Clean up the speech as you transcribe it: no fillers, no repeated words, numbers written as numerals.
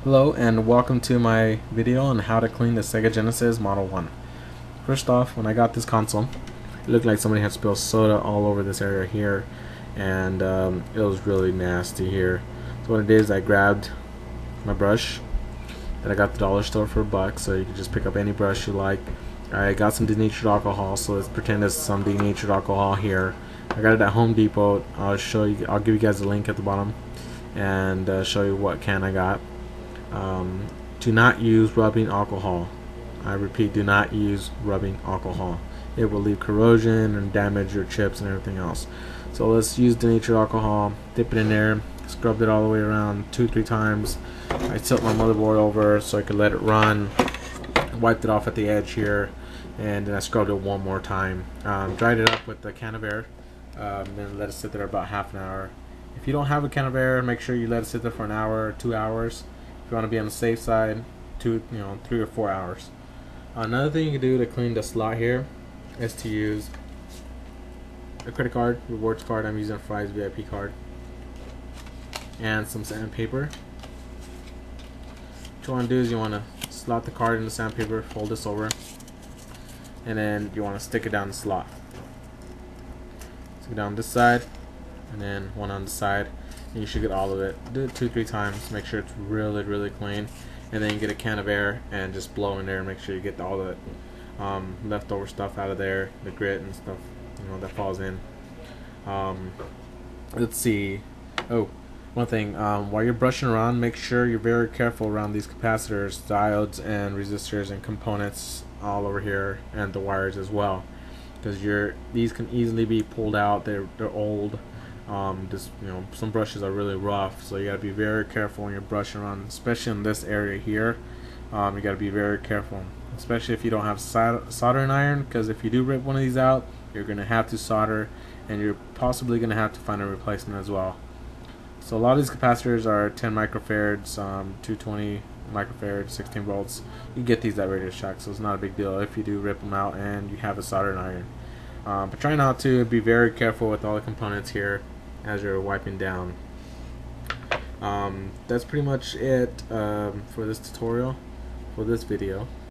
Hello and welcome to my video on how to clean the Sega Genesis Model 1. First off, when I got this console, it looked like somebody had spilled soda all over this area here, and it was really nasty here. So what I did is I grabbed my brush that I got at the dollar store for $1, so you can just pick up any brush you like. I got some denatured alcohol, so let's pretend there's some denatured alcohol here. I got it at Home Depot. I'll give you guys a link at the bottom and show you what can I got. Do not use rubbing alcohol. I repeat, do not use rubbing alcohol. It will leave corrosion and damage your chips and everything else. So let's use denatured alcohol, dip it in there, scrubbed it all the way around 2-3 times. I tilt my motherboard over so I could let it run, wiped it off at the edge here, and then I scrubbed it one more time. Dried it up with a can of air, then let it sit there about half an hour. If you don't have a can of air, make sure you let it sit there for an hour or 2 hours. If you want to be on the safe side, 3 or 4 hours. Another thing you can do to clean the slot here is to use a credit card, rewards card. I'm using a Fry's VIP card, and some sandpaper. What you want to do is you want to slot the card in the sandpaper, fold this over, and then you want to stick it down the slot. Stick it down this side, and then one on the side. And you should get all of it. Do it 2-3 times. Make sure it's really clean, and then you get a can of air and just blow in there and make sure you get all the leftover stuff out of there, the grit and stuff that falls in. Let's see. Oh, one thing. While you're brushing around, make sure you're very careful around these capacitors, diodes, and resistors and components all over here, and the wires as well, because these can easily be pulled out. They're old. Some brushes are really rough, so you gotta be very careful when you're brushing around, especially in this area here. You gotta be very careful, especially if you don't have soldering iron, because if you do rip one of these out, you're gonna have to solder, and you're possibly gonna have to find a replacement as well. So a lot of these capacitors are 10 microfarads, 220 microfarads, 16 volts. You get these at Radio Shack, so it's not a big deal if you do rip them out and you have a soldering iron. But try not to. Be very careful with all the components here as you're wiping down. That's pretty much it for this tutorial, for this video.